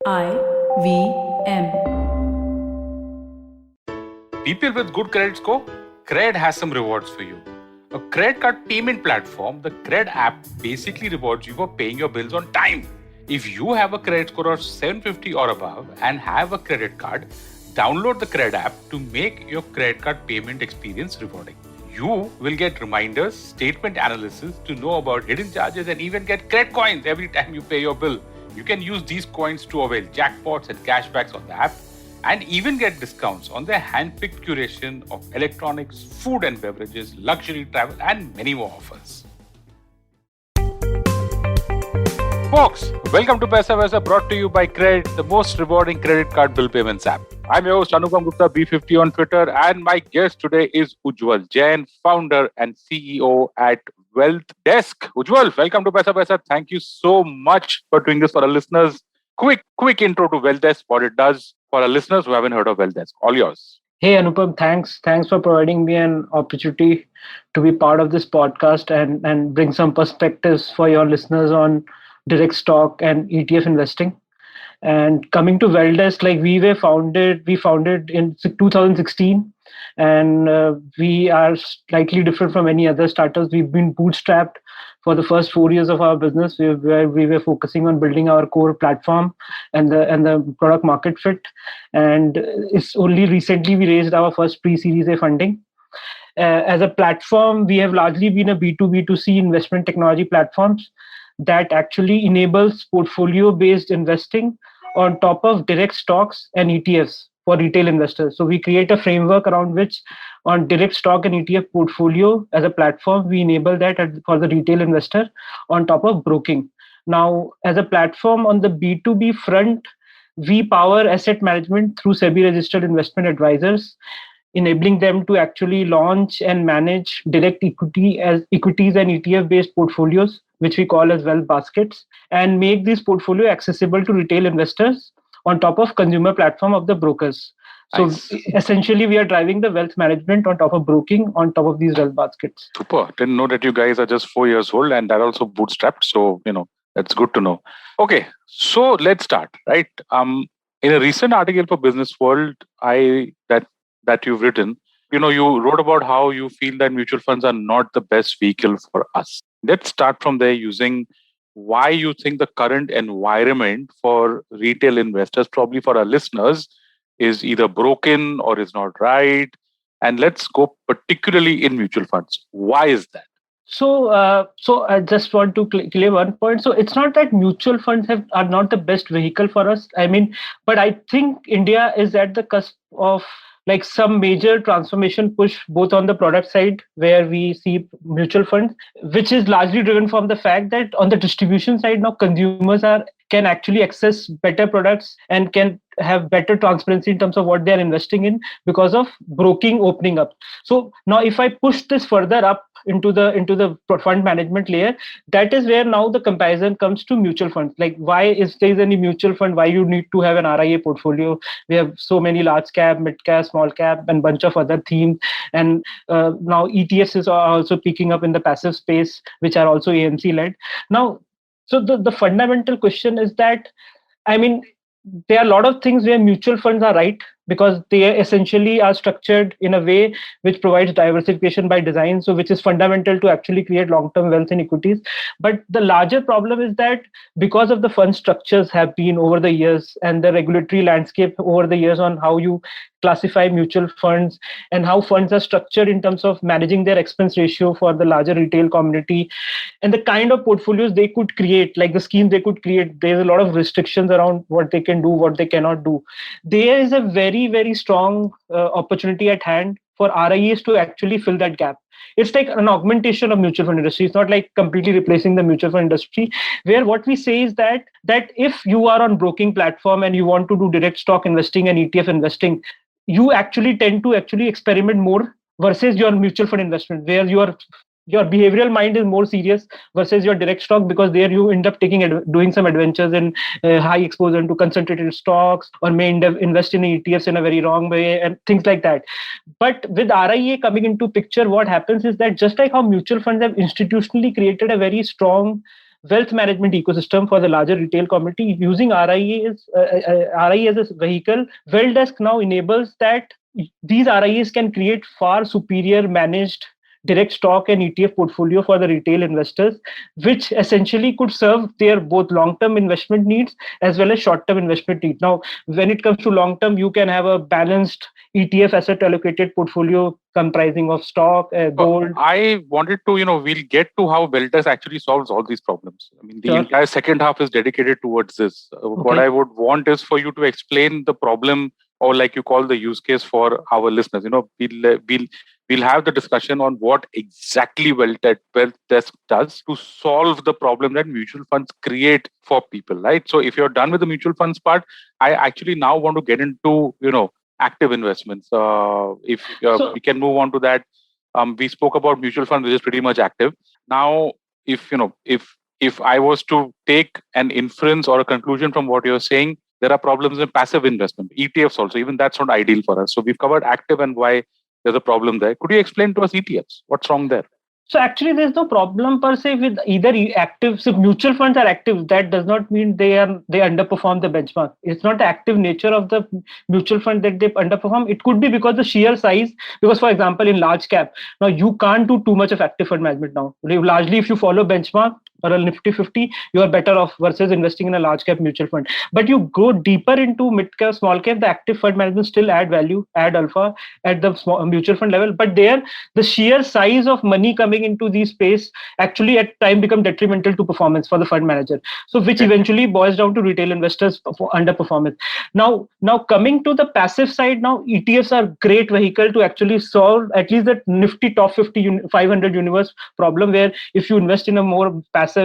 IVM. People with good credit score, Cred has some rewards for you. A credit card payment platform, the Cred app basically rewards you for paying your bills on time. If you have a credit score of 750 or above and have a credit card, download the Cred app to make your credit card payment experience rewarding. You will get reminders, statement analysis to know about hidden charges, and even get credit coins every time you pay your bill. You can use these coins to avail jackpots and cashbacks on the app, and even get discounts on their hand-picked curation of electronics, food and beverages, luxury travel, and many more offers. Folks, welcome to Paisa Vaisa, brought to you by Cred, the most rewarding credit card bill payments app. I'm your host Anupam Gupta, B50 on Twitter, and my guest today is Ujjwal Jain, founder and CEO at Wealth Desk. Ujjwal, welcome to Paisa Vaisa. Thank you so much for doing this for our listeners. Quick intro to Wealth Desk, what it does for our listeners who haven't heard of Wealth Desk. All yours. Hey Anupam, thanks for providing me an opportunity to be part of this podcast and bring some perspectives for your listeners on direct stock and ETF investing. And coming to Welldesk, like we founded in 2016, and we are slightly different from any other startups. We've been bootstrapped for the first 4 years of our business. We were focusing on building our core platform and the product market fit. And it's only recently we raised our first pre-Series A funding. As a platform, we have largely been a B2B2C investment technology platforms that actually enables portfolio-based investing on top of direct stocks and ETFs for retail investors. So we create a framework around which on direct stock and ETF portfolio as a platform, we enable that for the retail investor on top of broking. Now, as a platform on the B2B front, we power asset management through SEBI registered investment advisors, enabling them to actually launch and manage direct equities and ETF based portfolios, which we call as wealth baskets, and make this portfolio accessible to retail investors on top of consumer platform of the brokers. So Nice. essentially, we are driving the wealth management on top of broking on top of these wealth baskets. Super. Didn't know that you guys are just 4 years old and that also bootstrapped. So, that's good to know. Okay, so let's start, right? In a recent article for Business World, that you've written, you wrote about how you feel that mutual funds are not the best vehicle for us. Let's start from there using why you think the current environment for retail investors, probably for our listeners, is either broken or is not right. And let's go particularly in mutual funds. Why is that? So I just want to clear one point. So it's not that mutual funds are not the best vehicle for us. I mean, but I think India is at the cusp of like some major transformation push both on the product side where we see mutual funds, which is largely driven from the fact that on the distribution side now consumers can actually access better products and can have better transparency in terms of what they are investing in because of broking opening up. So now if I push this further up into the fund management layer, that is where now the comparison comes to mutual funds. Like why is there any mutual fund, why you need to have an RIA portfolio? We have so many large cap, mid cap, small cap, and bunch of other themes. And now ETFs is also picking up in the passive space, which are also AMC led. Now, so the fundamental question is that, I mean, there are a lot of things where mutual funds are right because they essentially are structured in a way which provides diversification by design, so which is fundamental to actually create long-term wealth in equities. But the larger problem is that because of the fund structures have been over the years and the regulatory landscape over the years on how you classify mutual funds and how funds are structured in terms of managing their expense ratio for the larger retail community and the kind of portfolios they could create, like the schemes they could create, there's a lot of restrictions around what they can do, what they cannot do. There is a very strong opportunity at hand for RIAs to actually fill that gap. It's like an augmentation of mutual fund industry. It's not like completely replacing the mutual fund industry, where what we say is that if you are on broking platform and you want to do direct stock investing and ETF investing, you actually tend to actually experiment more versus your mutual fund investment, where your behavioral mind is more serious versus your direct stock, because there you end up doing some adventures in high exposure into concentrated stocks, or may invest in ETFs in a very wrong way and things like that. But with RIA coming into picture, what happens is that just like how mutual funds have institutionally created a very strong wealth management ecosystem for the larger retail community. Using RIA as a vehicle, Wealthdesk now enables that these RIAs can create far superior managed direct stock and ETF portfolio for the retail investors, which essentially could serve their both long-term investment needs as well as short-term investment needs. Now, when it comes to long-term, you can have a balanced ETF asset allocated portfolio comprising of stock, gold. I wanted to, we'll get to how Wealthdesk actually solves all these problems. I mean, the Sure. entire second half is dedicated towards this. What I would want is for you to explain the problem, or like you call the use case, for our listeners. We'll have the discussion on what exactly Wealthdesk does to solve the problem that mutual funds create for people, right? So if you're done with the mutual funds part, I actually now want to get into, active investments. If we can move on to that. We spoke about mutual funds, which is pretty much active. Now, if I was to take an inference or a conclusion from what you're saying, there are problems in passive investment, ETFs also. Even that's not ideal for us. So we've covered active and why there's a problem there. Could you explain to us ETFs? What's wrong there? So actually, there's no problem per se with either active. So mutual funds are active. That does not mean they underperform the benchmark. It's not the active nature of the mutual fund that they underperform. It could be because the sheer size. Because, for example, in large cap, now you can't do too much of active fund management now. Largely, if you follow benchmark or a Nifty 50, you are better off versus investing in a large cap mutual fund. But you go deeper into mid cap, small cap, the active fund management still add value, add alpha at the mutual fund level. But there, the sheer size of money coming into the space actually at time become detrimental to performance for the fund manager. So which eventually boils down to retail investors underperformance. Now coming to the passive side, now ETFs are great vehicle to actually solve at least the Nifty top 50 500 universe problem, where if you invest in a more passively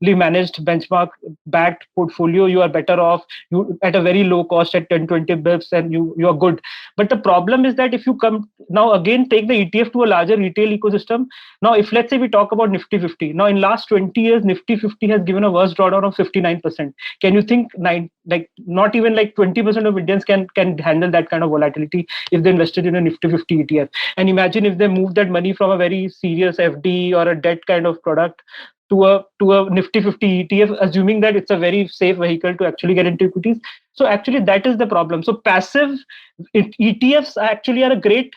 managed benchmark backed portfolio, you are better off, you at a very low cost at 10-20 bips, and you are good. But the problem is that if you come now again take the ETF to a larger retail ecosystem, now if let's say we talk about Nifty 50, now in last 20 years Nifty 50 has given a worse drawdown of 59%. Can you think not even like 20% of Indians can handle that kind of volatility if they invested in a Nifty 50 ETF? And imagine if they move that money from a very serious FD or a debt kind of product to a Nifty 50 ETF, assuming that it's a very safe vehicle to actually get into equities. So actually that is the problem. So passive ETFs actually are a great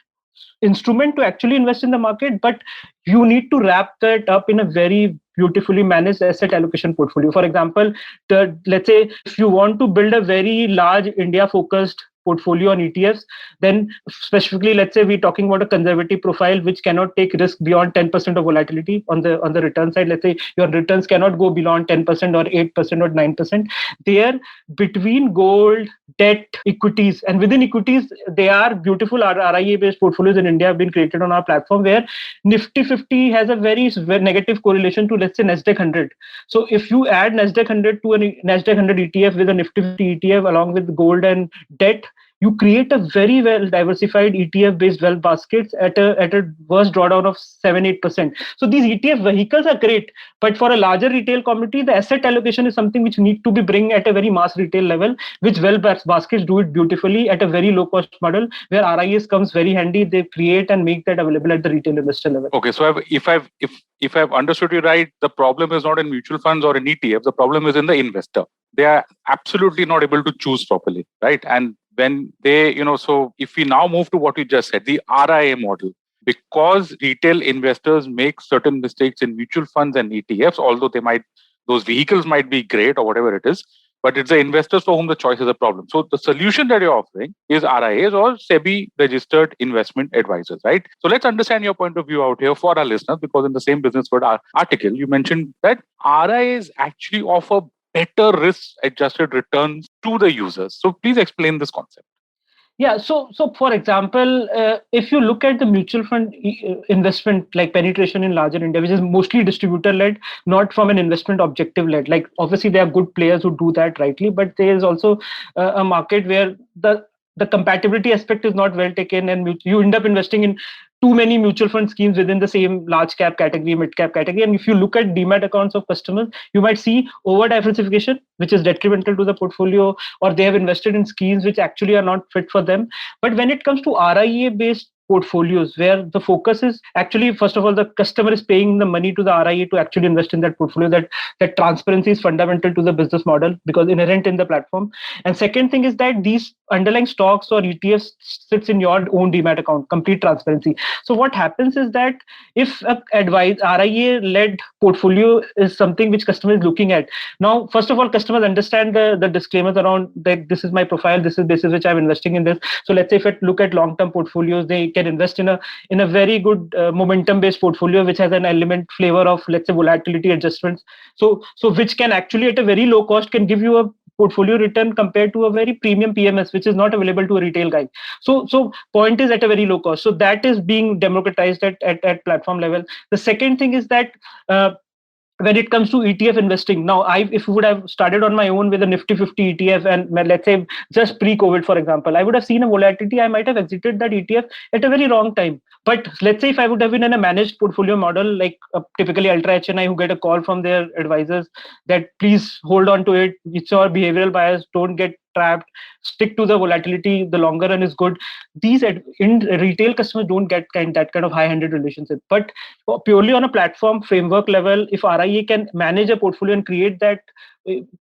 instrument to actually invest in the market, but you need to wrap that up in a very beautifully managed asset allocation portfolio. For example, let's say if you want to build a very large India focused portfolio on ETFs, then specifically, let's say we're talking about a conservative profile which cannot take risk beyond 10% of volatility on the return side. Let's say your returns cannot go beyond 10% or 8% or 9%. There, between gold, debt, equities, and within equities, they are beautiful RIA-based portfolios in India have been created on our platform, where Nifty 50 has a very negative correlation to, let's say, Nasdaq 100. So if you add Nasdaq 100 to a Nasdaq 100 ETF with a Nifty 50 ETF along with gold and debt, you create a very well diversified ETF based wealth baskets at a worst drawdown of 7-8%. So these ETF vehicles are great, but for a larger retail community, the asset allocation is something which need to be bring at a very mass retail level, which wealth baskets do it beautifully at a very low cost model, where RIAs comes very handy. They create and make that available at the retail investor level. Okay, so if I've understood you right, the problem is not in mutual funds or in ETFs. The problem is in the investor. They are absolutely not able to choose properly, right? And when they, so if we now move to what you just said, the RIA model, because retail investors make certain mistakes in mutual funds and ETFs, although those vehicles might be great or whatever it is, but it's the investors for whom the choice is a problem. So the solution that you're offering is RIAs or SEBI registered investment advisors, right? So let's understand your point of view out here for our listeners, because in the same Business World article, you mentioned that RIAs actually offer better risk-adjusted returns to the users. So please explain this concept. Yeah, so for example, if you look at the mutual fund investment like penetration in larger India, which is mostly distributor led, not from an investment objective led. Like obviously there are good players who do that rightly, but there is also a market where the compatibility aspect is not well taken, and you end up investing in too many mutual fund schemes within the same large cap category, mid cap category. And if you look at demat accounts of customers, you might see over diversification, which is detrimental to the portfolio, or they have invested in schemes which actually are not fit for them. But when it comes to RIA based portfolios where the focus is actually, first of all, the customer is paying the money to the RIA to actually invest in that portfolio. That transparency is fundamental to the business model because inherent in the platform. And second thing is that these underlying stocks or ETFs sits in your own demat account, complete transparency. So what happens is that if a RIA led portfolio is something which customer is looking at, now first of all customers understand the disclaimers around that this is my profile, this is basis which I'm investing in this. So let's say if I look at long term portfolios, they can invest in a very good momentum based portfolio which has an element flavor of, let's say, volatility adjustments. So which can actually at a very low cost can give you a portfolio return compared to a very premium PMS which is not available to a retail guy. So point is at a very low cost. So that is being democratized at platform level. The second thing is that when it comes to ETF investing, now if would have started on my own with a Nifty 50 ETF, and let's say just pre-COVID, for example, I would have seen a volatility. I might have exited that ETF at a very wrong time. But let's say if I would have been in a managed portfolio model, like typically Ultra HNI, who get a call from their advisors that please hold on to it, it's your behavioral bias, don't get trapped, stick to the volatility, the longer run is good. These in retail customers don't get that kind of high-handed relationship. But purely on a platform framework level, if RIA can manage a portfolio and create that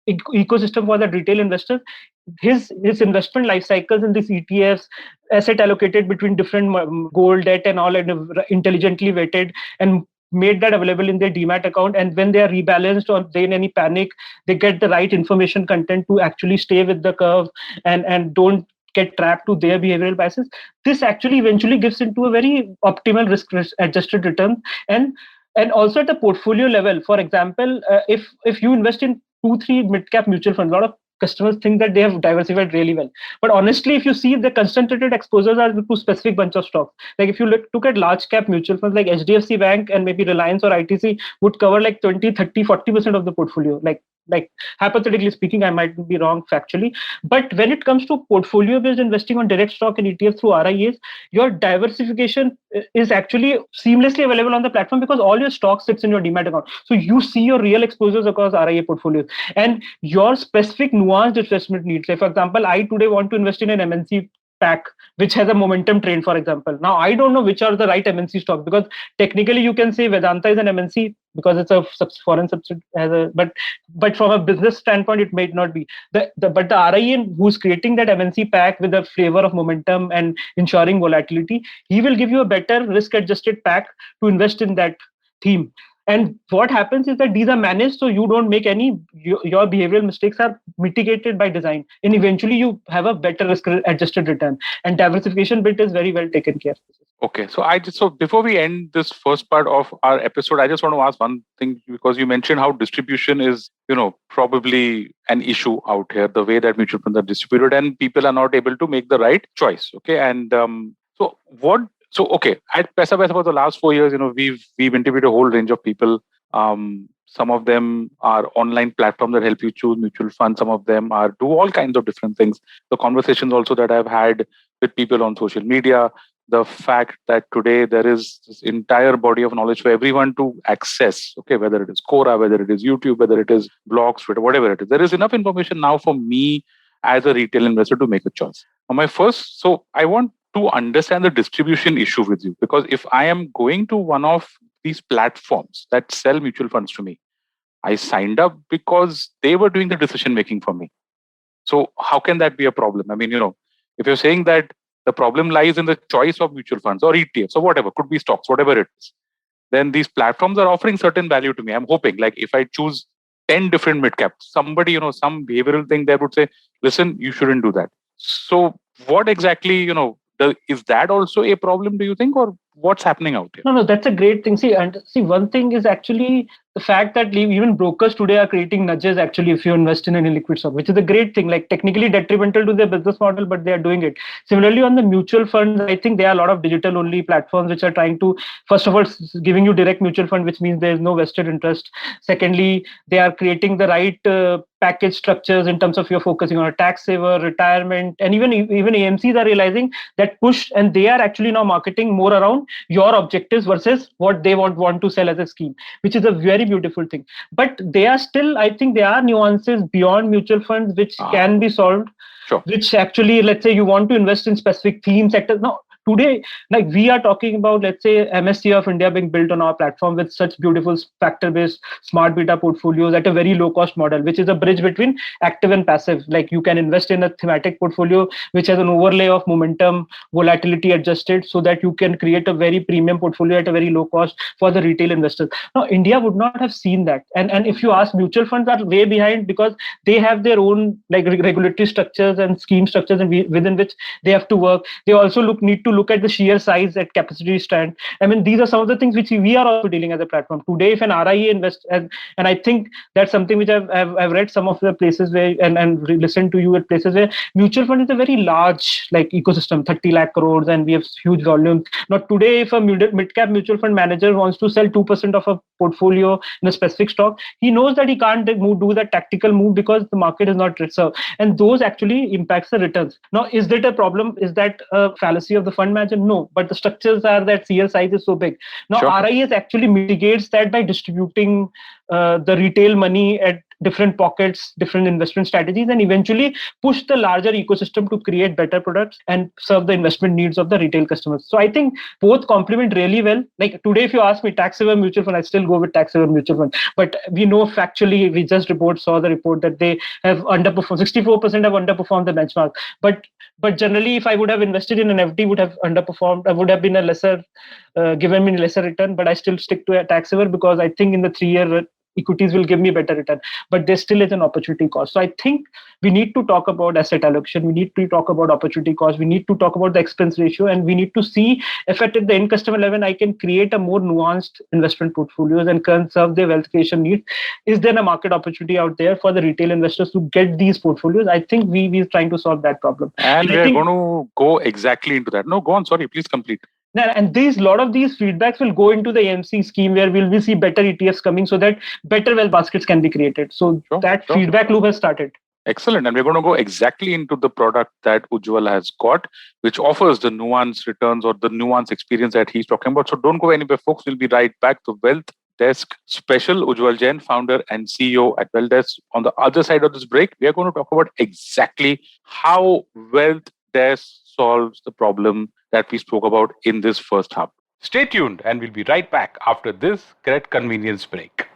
ecosystem for the retail investor, his investment life cycles in these ETFs, asset allocated between different gold, debt, and all, and intelligently weighted, and made that available in their demat account. And when they are rebalanced or they in any panic, they get the right information content to actually stay with the curve and don't get trapped to their behavioral biases. This actually eventually gives into a very optimal risk adjusted return. And also at the portfolio level, for example, if you invest in 2-3 mid cap mutual funds, a lot of customers think that they have diversified really well. But honestly, if you see, the concentrated exposures are to specific bunch of stocks. Like if you look at large cap mutual funds like HDFC Bank and maybe Reliance or ITC would cover like 20, 30, 40% of the portfolio. Like hypothetically speaking, I might be wrong factually. But when it comes to portfolio based investing on direct stock and ETF through RIAs, your diversification is actually seamlessly available on the platform because all your stock sits in your demat account. So you see your real exposures across RIA portfolios and your specific nuanced investment needs. Like for example, I today want to invest in an MNC pack which has a momentum trend, for example. Now I don't know which are the right MNC stocks, because technically you can say Vedanta is an MNC because it's a foreign subsidiary, but from a business standpoint it might not be. But the RIA who's creating that MNC pack with a flavor of momentum and ensuring volatility, he will give you a better risk adjusted pack to invest in that theme. And what happens is that these are managed, so you don't make any, your behavioral mistakes are mitigated by design, and eventually you have a better risk adjusted return. And diversification bit is very well taken care of. Okay, so before we end this first part of our episode, I just want to ask one thing, because you mentioned how distribution is, probably an issue out here, the way that mutual funds are distributed, and people are not able to make the right choice. Okay, and at Paisa for the last 4 years, we've interviewed a whole range of people. Some of them are online platforms that help you choose mutual funds. Some of them do all kinds of different things. The conversations also that I've had with people on social media, the fact that today there is this entire body of knowledge for everyone to access, okay, whether it is Quora, whether it is YouTube, whether it is blogs, Twitter, whatever it is. There is enough information now for me as a retail investor to make a choice. So I want to understand the distribution issue with you, because if I am going to one of these platforms that sell mutual funds to me, I signed up because they were doing the decision making for me. So how can that be a problem? I mean, if you're saying that the problem lies in the choice of mutual funds or ETFs or whatever, could be stocks, whatever it is, then these platforms are offering certain value to me. I'm hoping, like if I choose 10 different mid caps, somebody, some behavioral thing there would say, listen, you shouldn't do that. So what exactly, is that also a problem, do you think, or what's happening out here? No, that's a great thing. See, one thing is actually the fact that even brokers today are creating nudges actually if you invest in an illiquid stock, which is a great thing, like technically detrimental to their business model, but they are doing it. Similarly, on the mutual funds, I think there are a lot of digital only platforms which are trying to, first of all, giving you direct mutual fund, which means there is no vested interest. Secondly, they are creating the right package structures in terms of you're focusing on a tax saver, retirement, and even AMCs are realizing that push, and they are actually now marketing more around your objectives versus what they want to sell as a scheme, which is a very beautiful thing. But they are still, I think there are nuances beyond mutual funds which can be solved. Sure. Which actually, let's say you want to invest in specific theme sectors. Now, today, like we are talking about, let's say MSCI of India being built on our platform with such beautiful factor-based smart beta portfolios at a very low cost model, which is a bridge between active and passive. Like you can invest in a thematic portfolio which has an overlay of momentum, volatility adjusted, so that you can create a very premium portfolio at a very low cost for the retail investors. Now, India would not have seen that. And if you ask, mutual funds are way behind because they have their own like regulatory structures and scheme structures and within which they have to work. They also need to look at the sheer size at capacity stand. I mean, these are some of the things which we are also dealing as a platform today. If an RIA invests, and I think that's something which I've read some of the places where and listened to you at places where mutual fund is a very large like ecosystem, 30 lakh crores, and we have huge volumes. Now today, if a mid cap mutual fund manager wants to sell 2% of a portfolio in a specific stock, he knows that he can't do that tactical move because the market is not reserved, and those actually impacts the returns. Now, is that a problem? Is that a fallacy of the fund manager? No, but the structures are that CL size is so big. Now, sure. RIS actually mitigates that by distributing the retail money at different pockets, different investment strategies, and eventually push the larger ecosystem to create better products and serve the investment needs of the retail customers. So I think both complement really well. Like today, if you ask me tax-saver mutual fund, I still go with tax-saver mutual fund. But we know factually, we just saw the report that they have underperformed. 64% have underperformed the benchmark. But generally, if I would have invested in an FD, would have underperformed. I would have been a lesser, given me lesser return. But I still stick to a tax-saver because I think in the 3-year equities will give me better return, but there still is an opportunity cost. So I think we need to talk about asset allocation. We need to talk about opportunity cost. We need to talk about the expense ratio, and we need to see if at the end customer level I can create a more nuanced investment portfolios and can serve their wealth creation needs. Is there a market opportunity out there for the retail investors to get these portfolios? I think we're trying to solve that problem. And we're going to go exactly into that. No, go on. Sorry, please complete. And a lot of these feedbacks will go into the AMC scheme where we'll see better ETFs coming so that better wealth baskets can be created. So that feedback loop has started. Excellent. And we're going to go exactly into the product that Ujjwal has got, which offers the nuanced returns or the nuanced experience that he's talking about. So don't go anywhere, folks. We'll be right back to Wealth Desk Special. Ujjwal Jain, founder and CEO at Wealth Desk. On the other side of this break, we are going to talk about exactly how Wealth Desk solves the problem that we spoke about in this first half. Stay tuned and we'll be right back after this great convenience break.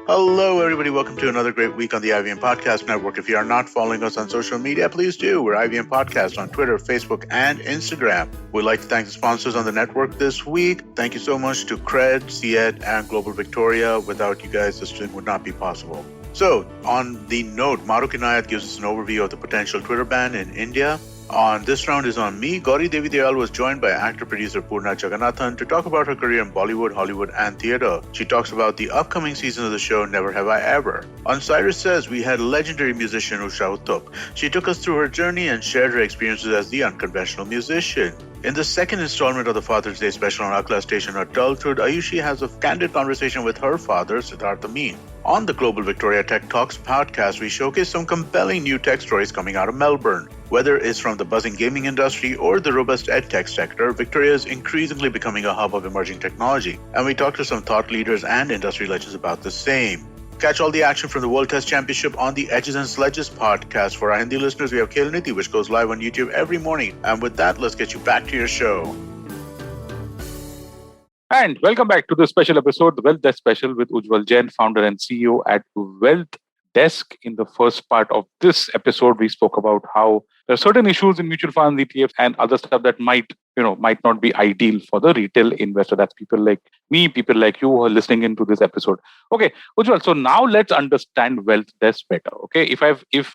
Hello, everybody. Welcome to another great week on the IVM Podcast Network. If you are not following us on social media, please do. We're IVM Podcast on Twitter, Facebook, and Instagram. We'd like to thank the sponsors on the network this week. Thank you so much to Cred, CED, and Global Victoria. Without you guys, this would not be possible. So, on the note, Maruk Inayat gives us an overview of the potential Twitter ban in India. On this round is on me. Gauri Devi Dayal was joined by actor-producer Purna Jagannathan to talk about her career in Bollywood, Hollywood, and theatre. She talks about the upcoming season of the show Never Have I Ever. On Cyrus Says, we had legendary musician Usha Uttup. She took us through her journey and shared her experiences as the unconventional musician. In the second installment of the Father's Day special on Akla Station Adulthood, Ayushi has a candid conversation with her father, Siddharth Amin. On the Global Victoria Tech Talks podcast, we showcase some compelling new tech stories coming out of Melbourne. Whether it's from the buzzing gaming industry or the robust edtech sector, Victoria is increasingly becoming a hub of emerging technology. And we talk to some thought leaders and industry legends about the same. Catch all the action from the World Test Championship on the Edges and Sledges podcast. For our Hindi listeners, we have Khel Niti, which goes live on YouTube every morning. And with that, let's get you back to your show. And welcome back to the special episode, the Wealth Desk Special with Ujjwal Jain, founder and CEO at Wealth Desk. In the first part of this episode, we spoke about how there are certain issues in mutual funds, ETFs, and other stuff that might not be ideal for the retail investor. That's people like me, people like you who are listening into this episode. Okay, Ujjwal, so now let's understand Wealth Desk better. Okay, if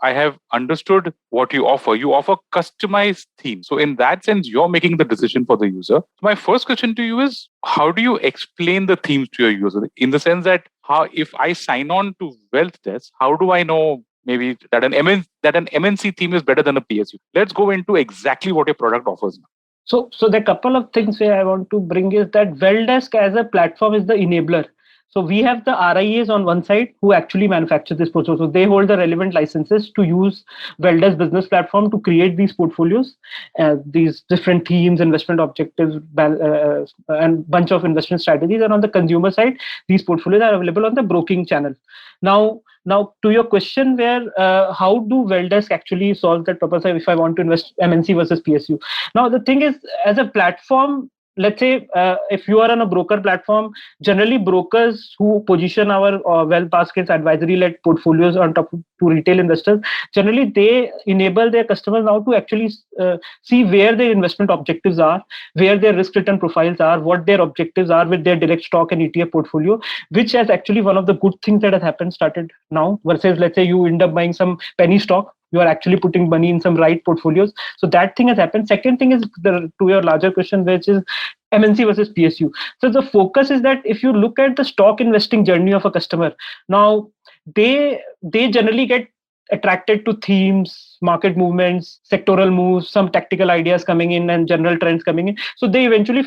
I have understood what you offer customized themes. So in that sense, you're making the decision for the user. So my first question to you is, how do you explain the themes to your user? In the sense that if I sign on to Wealth Desk, how do I know maybe that an MNC theme is better than a PSU? Let's go into exactly what your product offers now. So the couple of things where I want to bring is that Wealth Desk as a platform is the enabler. So we have the RIAs on one side who actually manufacture this portfolio. So they hold the relevant licenses to use Welders business platform to create these portfolios, these different themes, investment objectives, and bunch of investment strategies. And on the consumer side, these portfolios are available on the broking channel. Now to your question, where how do Welders actually solve that purpose? If I want to invest MNC versus PSU, now the thing is, as a platform, let's say if you are on a broker platform, generally brokers who position our wealth baskets advisory led portfolios on top to retail investors, generally they enable their customers now to actually see where their investment objectives are, where their risk return profiles are, what their objectives are with their direct stock and ETF portfolio, which has actually one of the good things that has happened started now, versus let's say you end up buying some penny stock, you are actually putting money in some right portfolios. So that thing has happened. Second thing is to your larger question, which is MNC versus PSU. So the focus is that if you look at the stock investing journey of a customer, now they generally get attracted to themes, market movements, sectoral moves, some tactical ideas coming in and general trends coming in. So they eventually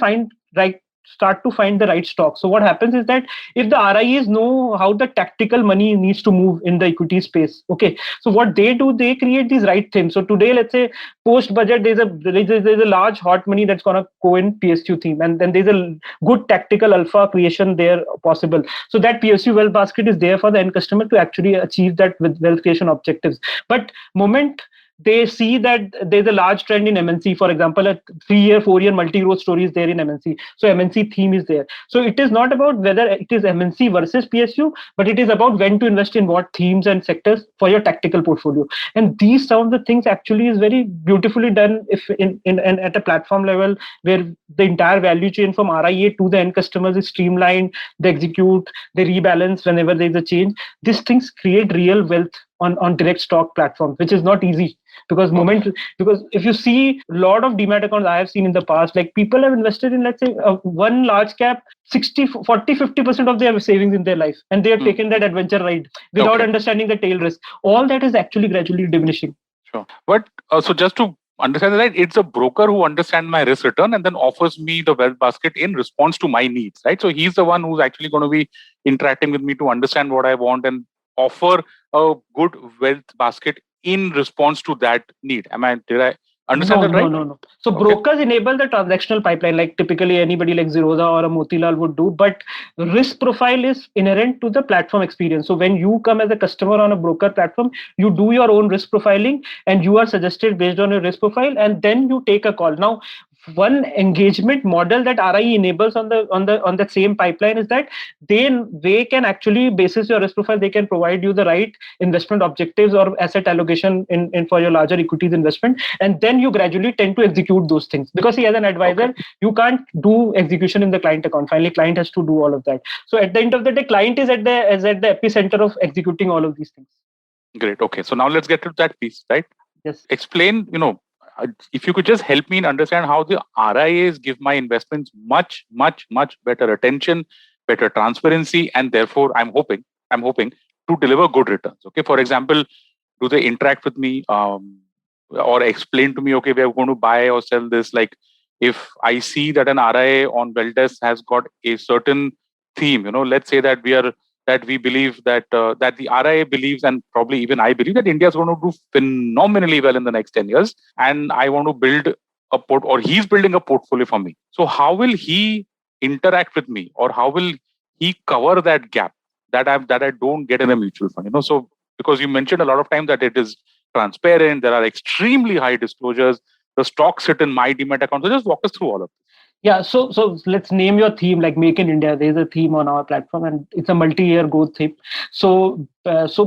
start to find the right stock. So what happens is that if the RIAs know how the tactical money needs to move in the equity space, okay, so what they do, they create these right themes. So today, let's say post budget, there's a large hot money that's gonna go in PSU theme, and then there's a good tactical alpha creation there possible. So that PSU wealth basket is there for the end customer to actually achieve that with wealth creation objectives. But moment they see that there's a large trend in MNC, for example, a 3-year, 4-year multi-growth story is there in MNC. So MNC theme is there. So it is not about whether it is MNC versus PSU, but it is about when to invest in what themes and sectors for your tactical portfolio. And these some of the things actually is very beautifully done if in at a platform level, where the entire value chain from RIA to the end customers is streamlined, they execute, they rebalance whenever there's a change. These things create real wealth on direct stock platforms, which is not easy. Because if you see a lot of demat accounts I have seen in the past, like people have invested in, let's say, one large cap 50% of their savings in their life, and they have taken that adventure ride without understanding the tail risk. All that is actually gradually diminishing. Sure. But so just to understand that, it's a broker who understands my risk return and then offers me the wealth basket in response to my needs, right? So he's the one who's actually going to be interacting with me to understand what I want and offer a good wealth basket in response to that need. Did I understand that right? No. So brokers enable the transactional pipeline, like typically anybody like Zerodha or a Motilal would do, but risk profile is inherent to the platform experience. So when you come as a customer on a broker platform, you do your own risk profiling and you are suggested based on your risk profile, and then you take a call. Now, one engagement model that RIE enables on the same pipeline is that they can actually, basis your risk profile, they can provide you the right investment objectives or asset allocation in for your larger equities investment, and then you gradually tend to execute those things. Because as an advisor, you can't do execution in the client account. Finally, client has to do all of that. So at the end of the day, client is at the epicenter of executing all of these things. Great. Okay. So now let's get to that piece, right? Yes. Explain, if you could just help me understand how the RIAs give my investments much, much, much better attention, better transparency, and therefore I'm hoping to deliver good returns. Okay. For example, do they interact with me or explain to me, okay, we are going to buy or sell this? Like if I see that an RIA on Welders has got a certain theme, let's say that we believe that the RIA believes, and probably even I believe, that India is going to do phenomenally well in the next 10 years. And I want to build or he's building a portfolio for me. So how will he interact with me, or how will he cover that gap that I don't get in a mutual fund? So because you mentioned a lot of times that it is transparent, there are extremely high disclosures, the stocks sit in my demat account. So just walk us through all of this. Yeah, so let's name your theme, like Make in India. There's a theme on our platform, and it's a multi-year growth theme. So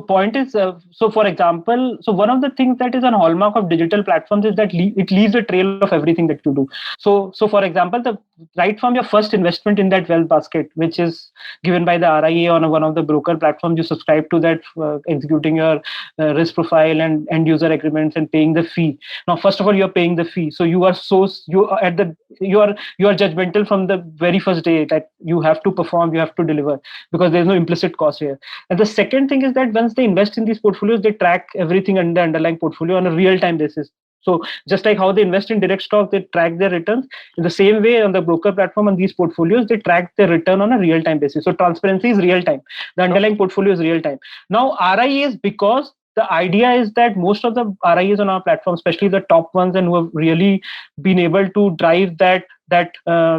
point is, so for example, so one of the things that is a hallmark of digital platforms is that it leaves a trail of everything that you do. So for example, right from your first investment in that wealth basket, which is given by the RIA on one of the broker platforms, you subscribe to that, executing your risk profile and end user agreements and paying the fee. Now, first of all, you're paying the fee, so you are judgmental from the very first day that you have to perform, you have to deliver, because there's no implicit cost here. And the second thing is that once they invest in these portfolios, they track everything in the underlying portfolio on a real-time basis. So just like how they invest in direct stock, they track their returns. In the same way, on the broker platform on these portfolios, they track their return on a real-time basis. So transparency is real time. The underlying portfolio is real time. Now RIAs, because the idea is that most of the RIAs on our platform, especially the top ones and who have really been able to drive that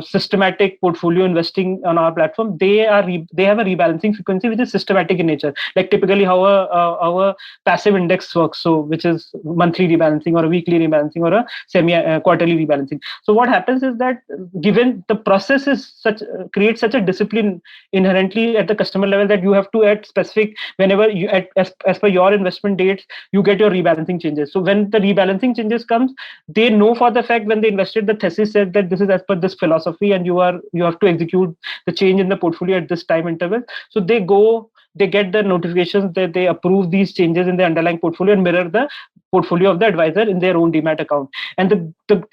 systematic portfolio investing on our platform, they have a rebalancing frequency which is systematic in nature, like typically how our passive index works, so which is monthly rebalancing or a weekly rebalancing or a semi quarterly rebalancing. So what happens is that given the process is such creates such a discipline inherently at the customer level, that you have to at specific whenever you as per your investment dates, you get your rebalancing changes. So when the rebalancing changes comes, they know for the fact when they invested, the thesis said that this is as per this philosophy, and you have to execute the change in the portfolio at this time interval. So they get the notifications that they approve these changes in the underlying portfolio and mirror the portfolio of the advisor in their own demat account. And the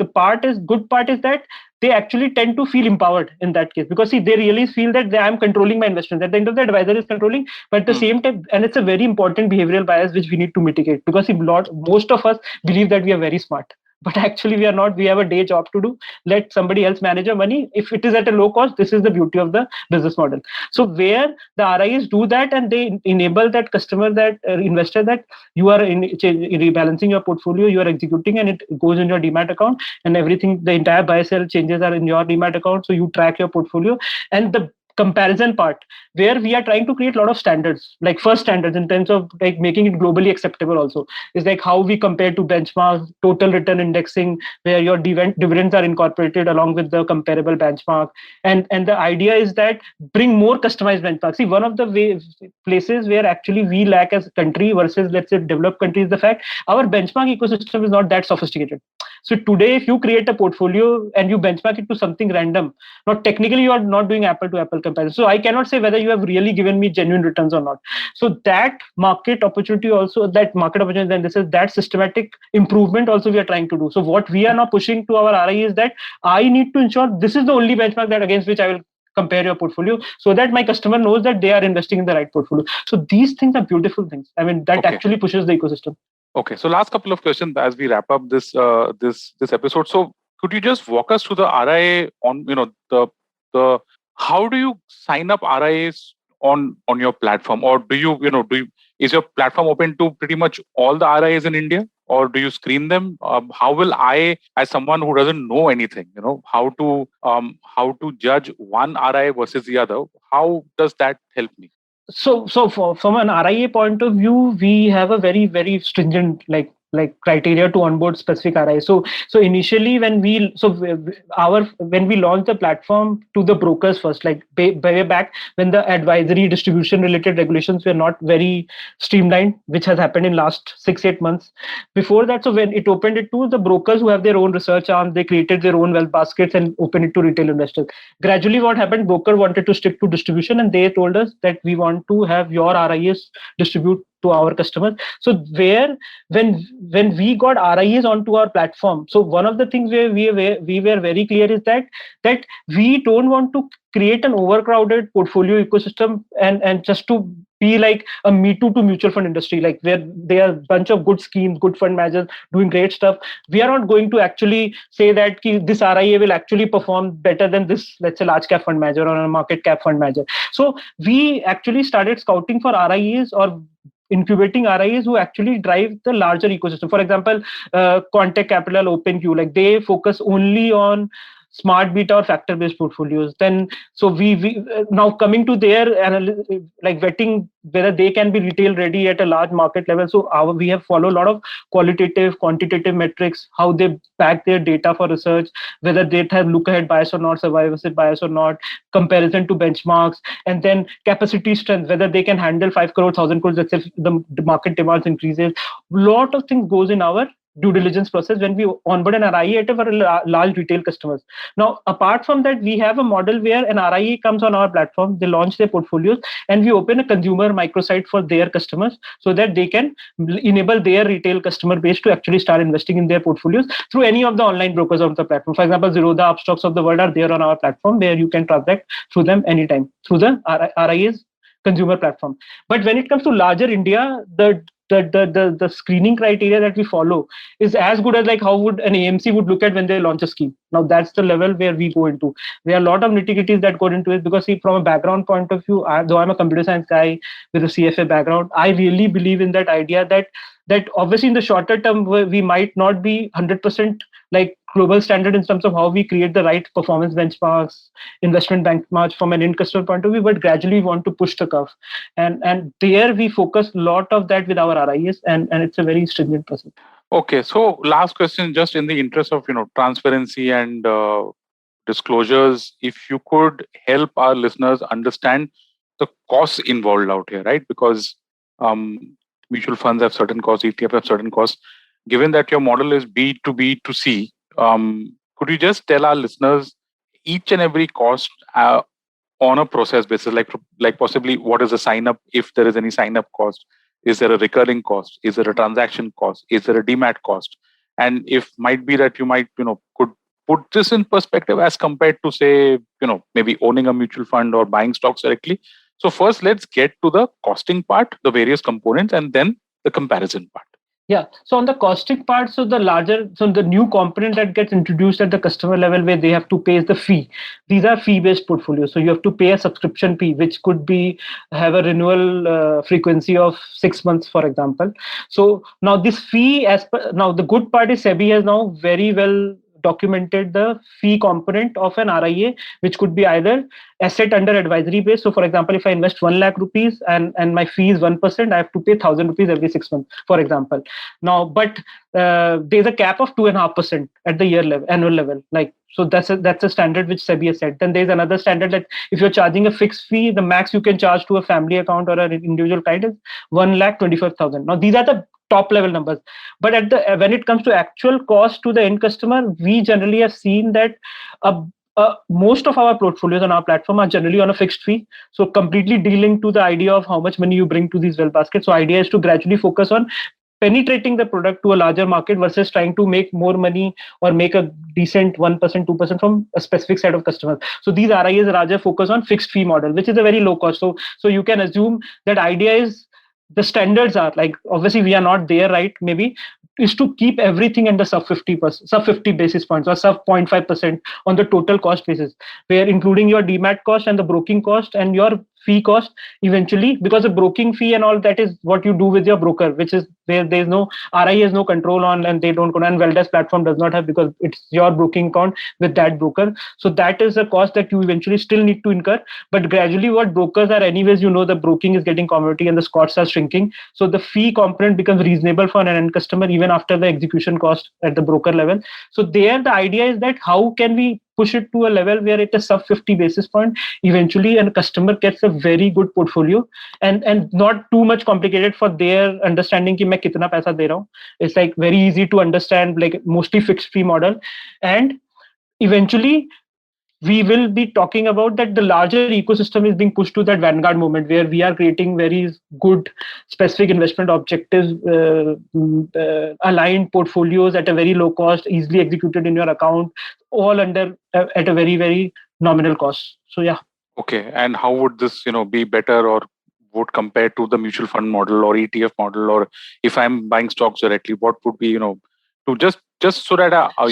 good part is that they actually tend to feel empowered in that case, because see, they really feel that I'm controlling my investments. At the end of the advisor is controlling, but at the same time, and it's a very important behavioral bias which we need to mitigate, because see, most of us believe that we are very smart, but actually we are not. We have a day job to do. Let somebody else manage your money. If it is at a low cost, this is the beauty of the business model. So where the RIs do that, and they enable that customer, that investor, that you are rebalancing your portfolio, you are executing, and it goes in your demat account, and everything, the entire buy sell changes are in your demat account, so you track your portfolio. And the comparison part, where we are trying to create a lot of standards, like first standards in terms of like making it globally acceptable also, is like how we compare to benchmarks, total return indexing, where your dividends are incorporated along with the comparable benchmark. And the idea is that bring more customized benchmarks. See, one of the places where actually we lack as a country versus, let's say, developed countries, is the fact our benchmark ecosystem is not that sophisticated. So today, if you create a portfolio and you benchmark it to something random, not technically you are not doing apple to apple comparison. So I cannot say whether you have really given me genuine returns or not. So that market opportunity, then this is that systematic improvement also we are trying to do. So what we are now pushing to our RI is that I need to ensure this is the only benchmark that against which I will compare your portfolio, so that my customer knows that they are investing in the right portfolio. So these things are beautiful things. I mean, that actually pushes the ecosystem. Okay, so last couple of questions as we wrap up this episode. So could you just walk us through the RIA on the how do you sign up RIAs on your platform, or is your platform open to pretty much all the RIAs in India, or do you screen them? How will I, as someone who doesn't know anything, how to judge one RIA versus the other? How does that help me? So from an RIA point of view, we have a very, very stringent like criteria to onboard specific RIA. So initially when we launched the platform to the brokers first, like way back when the advisory distribution related regulations were not very streamlined, which has happened in last 6-8 months. Before that, so when it opened it to the brokers who have their own research arms, they created their own wealth baskets and opened it to retail investors. Gradually what happened, broker wanted to stick to distribution, and they told us that we want to have your RIAs distribute to our customers. So when we got RIAs onto our platform, so one of the things where we were very clear is that we don't want to create an overcrowded portfolio ecosystem and just to be like a Me Too to mutual fund industry, like where there are a bunch of good schemes, good fund managers doing great stuff. We are not going to actually say that this RIA will actually perform better than this, let's say, large cap fund manager or a market cap fund manager. So we actually started scouting for RIAs or incubating RIAs who actually drive the larger ecosystem. For example, Quantech Capital, OpenQ, like they focus only on smart beta or factor based portfolios. Then so we now coming to their like vetting whether they can be retail ready at a large market level. So we have followed a lot of qualitative, quantitative metrics, how they back their data for research, whether they have look ahead bias or not, survivorship bias or not, comparison to benchmarks, and then capacity strength, whether they can handle 5 crore, 1,000 crores, let's say the market demands increases. Lot of things goes in our due diligence process when we onboard an RIA for large retail customers. Now, apart from that, we have a model where an RIA comes on our platform, they launch their portfolios, and we open a consumer microsite for their customers so that they can enable their retail customer base to actually start investing in their portfolios through any of the online brokers on the platform. For example, Zerodha, Upstocks of the world are there on our platform where you can transact through them anytime through the RIA's consumer platform. But when it comes to larger India, the the screening criteria that we follow is as good as like how would an AMC would look at when they launch a scheme. Now that's the level where we go into. There are a lot of nitty-gritties that go into it, because see, from a background point of view, though I'm a computer science guy with a CFA background, I really believe in that idea that obviously in the shorter term we might not be 100% like global standard in terms of how we create the right performance benchmarks, investment benchmarks from an end customer point of view, but gradually we want to push the curve, and there we focus a lot of that with our RIS, and it's a very stringent process. Okay, so last question, just in the interest of transparency and disclosures, if you could help our listeners understand the costs involved out here, right? Because mutual funds have certain costs, ETF have certain costs. Given that your model is B to B to C, could you just tell our listeners each and every cost on a process basis, like possibly what is the sign up, if there is any sign up cost? Is there a recurring cost? Is there a transaction cost? Is there a demat cost? And if might be that you might, could put this in perspective as compared to, say, maybe owning a mutual fund or buying stocks directly. So first, let's get to the costing part, the various components, and then the comparison part. Yeah. So on the costing part, so the new component that gets introduced at the customer level where they have to pay is the fee. These are fee-based portfolios. So you have to pay a subscription fee, which could have a renewal frequency of 6 months, for example. So now this fee, now the good part is SEBI has now very well documented the fee component of an RIA, which could be either asset under advisory base. So for example, if I invest 1 lakh rupees and my fee is 1%, I have to pay 1,000 rupees every 6 months, for example. Now, but there's a cap of 2.5% at the annual level. Like, so that's a standard which SEBI has set. Then there's another standard that if you're charging a fixed fee, the max you can charge to a family account or an individual client is 1,25,000. Now these are the top level numbers, but when it comes to actual cost to the end customer, we generally have seen that most of our portfolios on our platform are generally on a fixed fee, so completely dealing to the idea of how much money you bring to these well baskets. So idea is to gradually focus on penetrating the product to a larger market versus trying to make more money or make a decent 1%, 2% from a specific set of customers. So these RIAs rather focus on fixed fee model, which is a very low cost. So you can assume that idea is the standards are like, obviously we are not there, right? Maybe is to keep everything under sub 50 basis points or sub 0.5% on the total cost basis, where including your demat cost and the broking cost and your fee cost eventually, because the broking fee and all that is what you do with your broker, which is where there's no RI has no control on, and they don't, and Wealth platform does not have, because it's your broking account with that broker. So that is a cost that you eventually still need to incur. But gradually what brokers are anyways, the broking is getting commodity and the costs are shrinking. So the fee component becomes reasonable for an end customer even after the execution cost at the broker level. So there the idea is that how can we push it to a level where it is sub 50 basis point eventually, and a customer gets a very good portfolio and not too much complicated for their understanding ki main kitna paisa de raha hu. It's like very easy to understand, like mostly fixed fee model. And eventually we will be talking about that the larger ecosystem is being pushed to that vanguard moment where we are creating very good specific investment objectives, aligned portfolios at a very low cost, easily executed in your account, all under at a very, very nominal cost. So yeah. Okay, and how would this be better or would compare to the mutual fund model or ETF model, or if I'm buying stocks directly, what would be to just so that our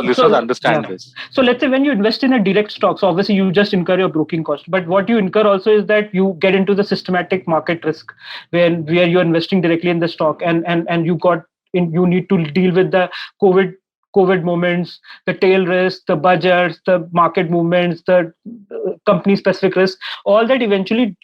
listeners understand this. So let's say when you invest in a direct stock, so obviously you just incur your broking cost, but what you incur also is that you get into the systematic market risk where you're investing directly in the stock, and you need to deal with the COVID moments, the tail risk, the budgets, the market movements, the company specific risk, all that eventually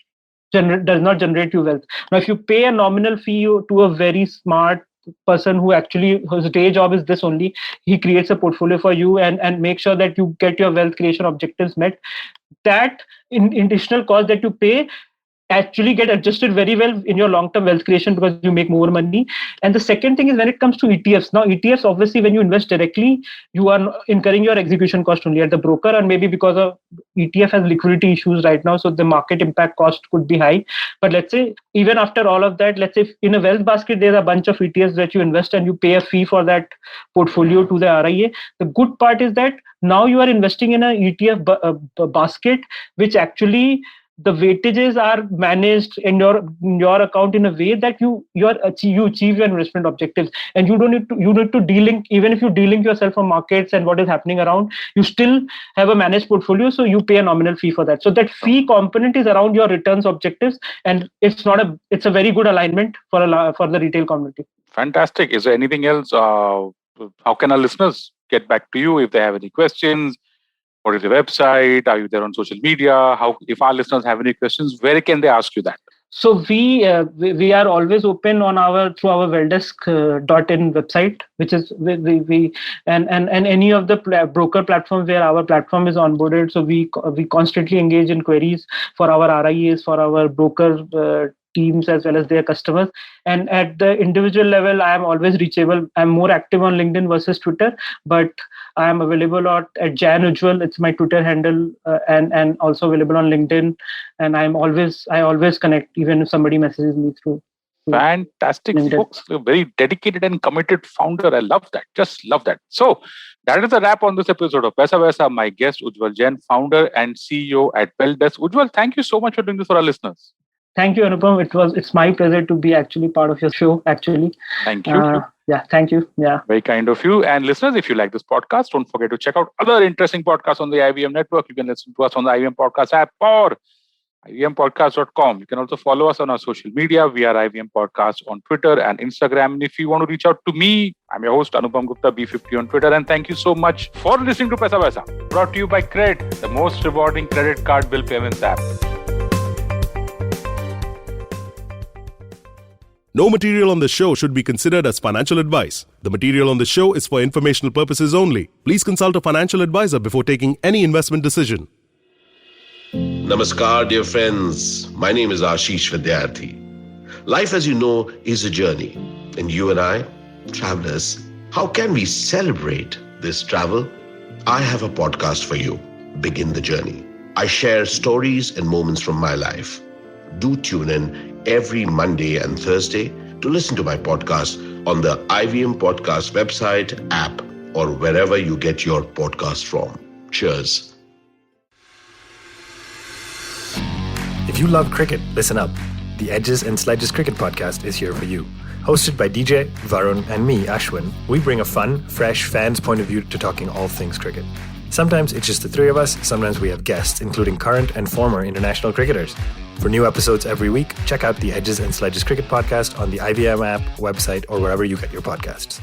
does not generate you wealth. Now, if you pay a nominal fee to a very smart person who actually whose day job is this only, he creates a portfolio for you and make sure that you get your wealth creation objectives met, that in additional cost that you pay actually get adjusted very well in your long-term wealth creation because you make more money. And the second thing is when it comes to ETFs. Now ETFs, obviously when you invest directly, you are incurring your execution cost only at the broker, and maybe because of ETF has liquidity issues right now, so the market impact cost could be high. But let's say even after all of that, let's say in a wealth basket there's a bunch of ETFs that you invest and you pay a fee for that portfolio to the RIA. The good part is that now you are investing in an ETF basket which actually the weightages are managed in your account in a way that you achieve your investment objectives, and you need to delink. Even if you delink yourself from markets and what is happening around, you still have a managed portfolio, so you pay a nominal fee for that. So that fee component is around your returns objectives, and it's a very good alignment for the retail community. Fantastic. Is there anything else? How can our listeners get back to you if they have any questions? What is your website? Are you there on social media? If our listeners have any questions, where can they ask you that? So we are always open through our Wealthdesk.in website, which is we and any of the broker platforms where our platform is onboarded. So we constantly engage in queries for our RIAs, for our broker teams as well as their customers. And at the individual level, I am always reachable. I'm more active on LinkedIn versus Twitter, but I am available at Jan Ujjwal. It's my Twitter handle, and also available on LinkedIn. And I always connect, even if somebody messages me through. Fantastic, LinkedIn. Folks. A very dedicated and committed founder. I love that. Just love that. So that is a wrap on this episode of Paisa Vaisa. My guest, Ujjwal Jain, founder and CEO at Wealthdesk. Ujjwal, thank you so much for doing this for our listeners. Thank you, Anupam. It's my pleasure to be actually part of your show, actually. Thank you. Thank you. Yeah. Very kind of you. And listeners, if you like this podcast, don't forget to check out other interesting podcasts on the IVM network. You can listen to us on the IVM Podcast app or ivmpodcast.com. You can also follow us on our social media. We are IVM Podcast on Twitter and Instagram. And if you want to reach out to me, I'm your host, Anupam Gupta, B50 on Twitter. And thank you so much for listening to Paisa Vaisa. Brought to you by Cred, the most rewarding credit card bill payments app. No material on the show should be considered as financial advice. The material on the show is for informational purposes only. Please consult a financial advisor before taking any investment decision. Namaskar, dear friends. My name is Ashish Vidyarthi. Life, as you know, is a journey. And you and I, travelers, how can we celebrate this travel? I have a podcast for you, Begin the Journey. I share stories and moments from my life. Do tune in every Monday and Thursday to listen to my podcast on the IVM Podcast website, app, or wherever you get your podcast from. Cheers. If you love cricket, listen up. The Edges and Sledges Cricket Podcast is here for you. Hosted by DJ, Varun, and me, Ashwin, we bring a fun, fresh fan's point of view to talking all things cricket. Sometimes it's just the three of us, sometimes we have guests, including current and former international cricketers. For new episodes every week, check out the Edges and Sledges Cricket Podcast on the IVM app, website, or wherever you get your podcasts.